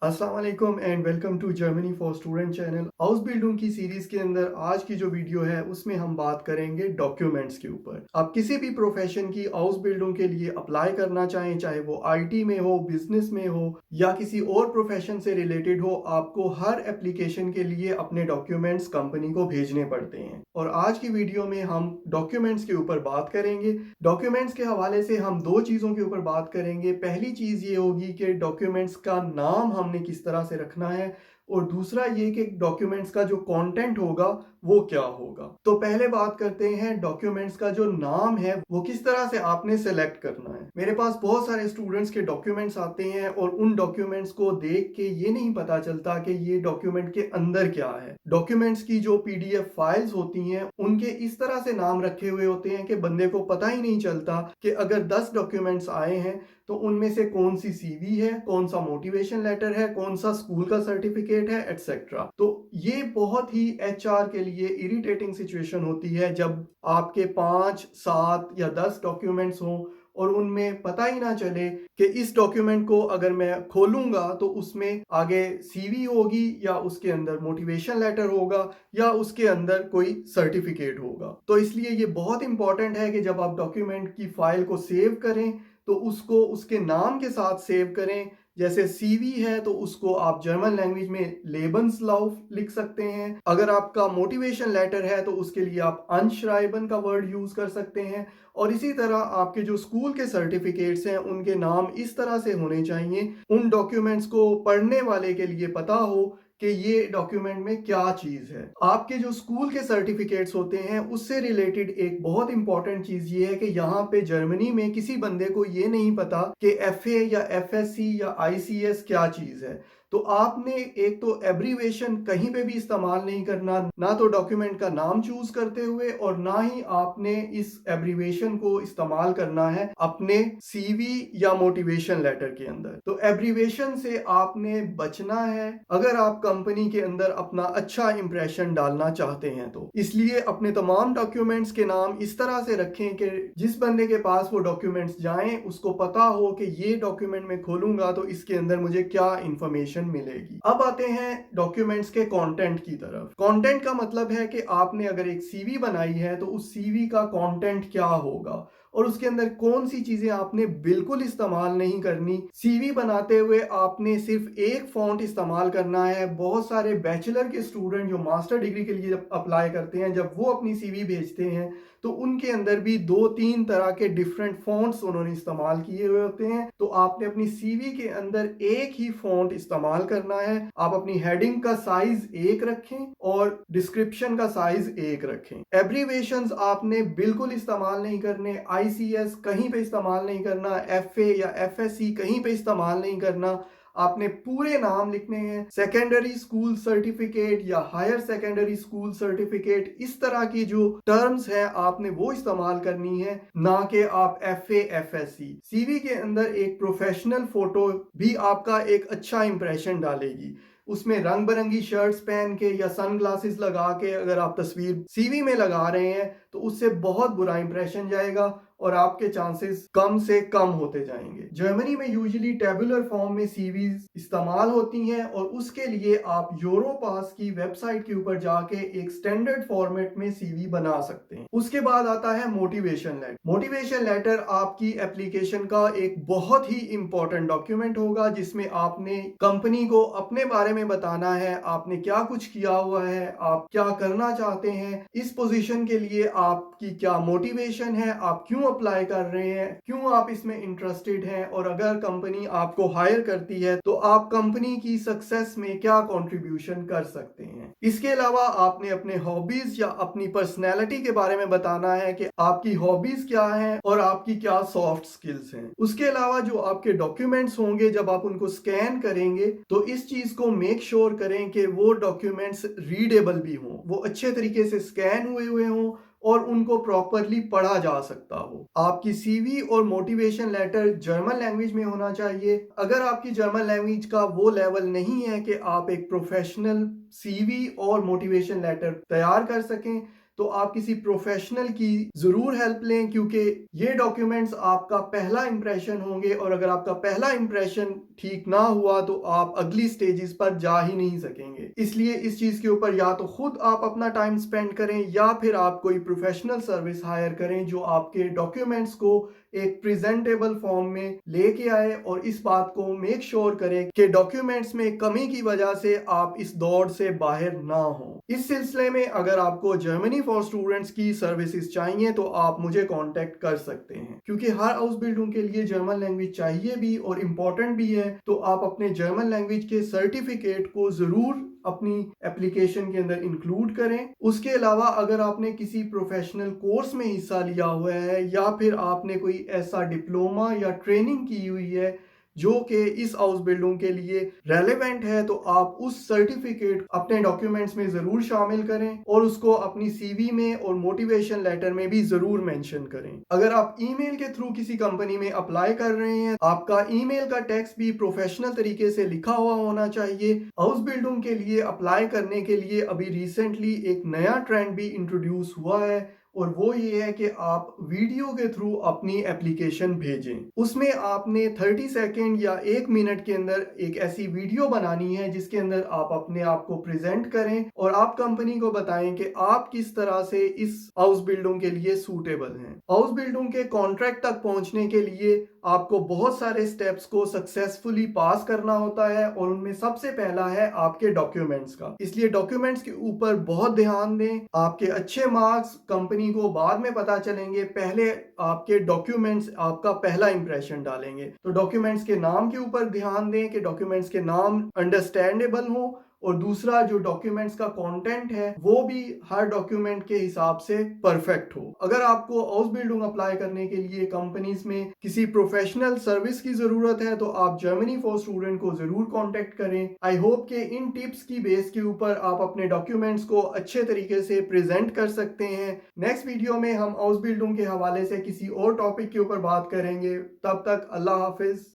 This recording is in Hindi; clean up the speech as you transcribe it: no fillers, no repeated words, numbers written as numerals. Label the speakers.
Speaker 1: अस्सलाम वालेकुम and welcome to Germany for student channel. House building की सीरीज के अंदर आज की जो वीडियो है उसमें हम बात करेंगे डॉक्यूमेंट्स के ऊपर। आप किसी भी प्रोफेशन की हाउस बिल्डिंग के लिए अप्लाई करना चाहें, चाहे वो आईटी में हो, बिजनेस में हो या किसी और प्रोफेशन से रिलेटेड हो, आपको हर एप्लीकेशन के लिए अपने डॉक्यूमेंट्स कंपनी को भेजने पड़ते हैं। और आज की वीडियो में हम डॉक्यूमेंट्स के ऊपर बात करेंगे। डॉक्यूमेंट्स के हवाले से हम दो चीज़ों के ऊपर बात करेंगे। पहली चीज़ ये होगी कि डॉक्यूमेंट्स का नाम हमने किस तरह से रखना है, और दूसरा ये कि डॉक्यूमेंट्स का जो कंटेंट होगा वो क्या होगा। तो पहले बात करते हैं डॉक्यूमेंट्स का जो नाम है वो किस तरह से आपने सेलेक्ट करना है। मेरे पास बहुत सारे स्टूडेंट्स के डॉक्यूमेंट्स आते हैं और उन डॉक्यूमेंट्स को देख के ये नहीं पता चलता कि ये डॉक्यूमेंट के अंदर क्या है। डॉक्यूमेंट्स की जो पीडीएफ फाइल्स होती हैं उनके इस तरह से नाम रखे हुए होते हैं कि बंदे को पता ही नहीं चलता कि अगर 10 डॉक्यूमेंट्स आए हैं तो उनमें से कौन सी सीवी है, कौन सा मोटिवेशन लेटर है, कौन सा स्कूल का सर्टिफिकेट है, एटसेट्रा। तो ये बहुत ही एचआर के लिए इरिटेटिंग सिचुएशन होती है जब आपके 5, 7 या 10 डॉक्यूमेंट्स हों और उनमें पता ही ना चले कि इस डॉक्यूमेंट को अगर मैं खोलूंगा तो उसमें आगे सीवी होगी या उसके अंदर मोटिवेशन लेटर होगा या उसके अंदर कोई सर्टिफिकेट होगा। तो इसलिए ये बहुत इंपॉर्टेंट है कि जब आप डॉक्यूमेंट की फाइल को सेव करें तो उसको उसके नाम के साथ सेव करें। जैसे सीवी है तो उसको आप जर्मन लैंग्वेज में लेबन्सलाउफ लिख सकते हैं। अगर आपका मोटिवेशन लेटर है तो उसके लिए आप अनश्राइबन का वर्ड यूज कर सकते हैं। और इसी तरह आपके जो स्कूल के सर्टिफिकेट्स हैं उनके नाम इस तरह से होने चाहिए उन डॉक्यूमेंट्स को पढ़ने वाले के लिए पता हो कि ये डॉक्यूमेंट में क्या चीज है। आपके जो स्कूल के सर्टिफिकेट्स होते हैं उससे रिलेटेड एक बहुत इंपॉर्टेंट चीज ये है कि यहाँ पे जर्मनी में किसी बंदे को ये नहीं पता कि एफए या एफएससी या आईसीएस क्या चीज है। तो आपने एक तो एब्रीवेशन कहीं पे भी इस्तेमाल नहीं करना, ना तो डॉक्यूमेंट का नाम चूज करते हुए और ना ही आपने इस एब्रीवेशन को इस्तेमाल करना है अपने सीवी या मोटिवेशन लेटर के अंदर। तो एब्रीवेशन से आपने बचना है अगर आप कंपनी के अंदर अपना अच्छा इंप्रेशन डालना चाहते हैं। तो इसलिए अपने तमाम डॉक्यूमेंट्स के नाम इस तरह से रखें कि जिस बंदे के पास वो डॉक्यूमेंट्स जाएं उसको पता हो कि ये डॉक्यूमेंट मैं खोलूंगा तो इसके अंदर मुझे क्या इंफॉर्मेशन मिलेगी। अब आते हैं डॉक्यूमेंट्स के कंटेंट की तरफ। कंटेंट का मतलब है कि आपने अगर एक सीवी बनाई है तो उस सीवी का कंटेंट क्या होगा और उसके अंदर कौन सी चीजें आपने बिल्कुल इस्तेमाल नहीं करनी। सीवी बनाते हुए आपने सिर्फ एक फॉन्ट इस्तेमाल करना है। बहुत सारे बैचलर के स्टूडेंट जो मास्टर डिग्री के लिए अप्लाई करते हैं, जब वो अपनी सीवी भेजते हैं तो उनके अंदर भी 2-3 तरह के डिफरेंट फॉन्ट्स उन्होंने इस्तेमाल किए हुए होते हैं। तो आपने अपनी सीवी के अंदर एक ही फॉन्ट इस्तेमाल करना है। आप अपनी हेडिंग का साइज एक रखें और डिस्क्रिप्शन का साइज एक रखें। एब्रीवेशंस आपने बिल्कुल इस्तेमाल नहीं करने। आईसीएस कहीं पे इस्तेमाल नहीं करना, एफए या एफएससी कहीं पे इस्तेमाल नहीं करना। आपने पूरे नाम लिखने हैं। सेकेंडरी स्कूल सर्टिफिकेट या हायर सेकेंडरी स्कूल सर्टिफिकेट, इस तरह की जो टर्म्स हैं आपने वो इस्तेमाल करनी है, ना कि आप एफए एफएससी। सीवी के अंदर एक प्रोफेशनल फोटो भी आपका एक अच्छा इंप्रेशन डालेगी। उसमें रंग बिरंगी शर्ट्स पहन के या सन ग्लासेस लगा के अगर आप तस्वीर सीवी में लगा रहे हैं तो उससे बहुत बुरा इंप्रेशन जाएगा और आपके चांसेस कम से कम होते जाएंगे। जर्मनी में यूजुअली टेबुलर फॉर्म में सीवीज इस्तेमाल होती हैं और उसके लिए आप यूरोपास की वेबसाइट के ऊपर जाके एक स्टैंडर्ड फॉर्मेट में सीवी बना सकते हैं। उसके बाद आता है मोटिवेशन लेटर। मोटिवेशन लेटर आपकी एप्लीकेशन का एक बहुत ही इंपॉर्टेंट डॉक्यूमेंट होगा जिसमें आपने कंपनी को अपने बारे में बताना है, आपने क्या कुछ किया हुआ है, आप क्या करना चाहते हैं, इस पोजीशन के लिए आपकी क्या मोटिवेशन है, आप क्यों अप्लाई कर रहे हैं, क्यों आप इसमें इंटरेस्टेड हैं, और अगर कंपनी आपको हायर करती है तो आप कंपनी की सक्सेस में क्या कंट्रीब्यूशन कर सकते हैं। इसके अलावा आपने अपने हॉबीज या अपनी पर्सनैलिटी के बारे में बताना है कि आपकी हॉबीज क्या हैं और आपकी क्या सॉफ्ट स्किल्स हैं। उसके अलावा जो आपके डॉक्यूमेंट्स होंगे जब आप उनको स्कैन करेंगे तो इस चीज को मेक श्योर करें कि वो डॉक्यूमेंट्स रीडेबल भी हों, वो अच्छे तरीके से स्कैन हुए हों और उनको प्रॉपरली पढ़ा जा सकता हो। आपकी सीवी और मोटिवेशन लेटर जर्मन लैंग्वेज में होना चाहिए। अगर आपकी जर्मन लैंग्वेज का वो लेवल नहीं है कि आप एक प्रोफेशनल सीवी और मोटिवेशन लेटर तैयार कर सकें तो आप किसी प्रोफेशनल की जरूर हेल्प लें, क्योंकि ये डॉक्यूमेंट्स आपका पहला इंप्रेशन होंगे और अगर आपका पहला इंप्रेशन ठीक ना हुआ तो आप अगली स्टेजेस पर जा ही नहीं सकेंगे। इसलिए इस चीज के ऊपर या तो खुद आप अपना टाइम स्पेंड करें या फिर आप कोई प्रोफेशनल सर्विस हायर करें जो आपके डॉक्यूमेंट्स को एक प्रेजेंटेबल फॉर्म में लेके आए और इस बात को मेक श्योर करें कि डॉक्यूमेंट्स में कमी की वजह से आप इस दौड़ से बाहर ना हो। इस सिलसिले में अगर आपको जर्मनी फॉर स्टूडेंट्स की सर्विसेज चाहिए तो आप मुझे कांटेक्ट कर सकते हैं, क्योंकि हर हाउस बिल्डिंग के लिए जर्मन लैंग्वेज चाहिए भी और इम्पोर्टेंट भी है। तो आप अपने जर्मन लैंग्वेज के सर्टिफिकेट को जरूर अपनी एप्लीकेशन के अंदर इंक्लूड करें। उसके अलावा अगर आपने किसी प्रोफेशनल कोर्स में हिस्सा लिया हुआ है या फिर आपने कोई ऐसा डिप्लोमा या ट्रेनिंग की हुई है जो कि इस हाउस बिल्डिंग के लिए रेलेवेंट है, तो आप उस सर्टिफिकेट अपने डॉक्यूमेंट्स में जरूर शामिल करें और उसको अपनी सीवी में और मोटिवेशन लेटर में भी जरूर मेंशन करें। अगर आप ईमेल के थ्रू किसी कंपनी में अप्लाई कर रहे हैं, आपका ईमेल का टेक्स्ट भी प्रोफेशनल तरीके से लिखा हुआ होना चाहिए। हाउस बिल्डिंग के लिए अप्लाई करने के लिए अभी रिसेंटली एक नया ट्रेंड भी इंट्रोड्यूस हुआ है और वो ये है कि आप वीडियो के थ्रू अपनी एप्लीकेशन भेजें। उसमें आपने 30 सेकेंड या 1 मिनट के अंदर एक ऐसी वीडियो बनानी है जिसके अंदर आप अपने आप को प्रेजेंट करें और आप कंपनी को बताएं कि आप किस तरह से इस हाउस बिल्डिंग के लिए सूटेबल हैं। हाउस बिल्डिंग के कॉन्ट्रैक्ट तक पहुंचने के लिए आपको बहुत सारे स्टेप्स को सक्सेसफुली पास करना होता है और उनमें सबसे पहला है आपके डॉक्यूमेंट्स का। इसलिए डॉक्यूमेंट्स के ऊपर बहुत ध्यान दें। आपके अच्छे मार्क्स कंपनी को बाद में पता चलेंगे, पहले आपके डॉक्यूमेंट्स आपका पहला इंप्रेशन डालेंगे। तो डॉक्यूमेंट्स के नाम के ऊपर ध्यान दें कि डॉक्यूमेंट्स के नाम अंडरस्टैंडेबल हो और दूसरा जो डॉक्यूमेंट्स का कंटेंट है वो भी हर डॉक्यूमेंट के हिसाब से परफेक्ट हो। अगर आपको हाउस बिल्डिंग अप्लाई करने के लिए कंपनीज में किसी प्रोफेशनल सर्विस की जरूरत है तो आप जर्मनी फॉर स्टूडेंट को जरूर कांटेक्ट करें। आई होप कि इन टिप्स की बेस के ऊपर आप अपने डॉक्यूमेंट्स को अच्छे तरीके से प्रेजेंट कर सकते हैं। नेक्स्ट वीडियो में हम हाउस बिल्डिंग के हवाले से किसी और टॉपिक के ऊपर बात करेंगे। तब तक अल्लाह हाफिज।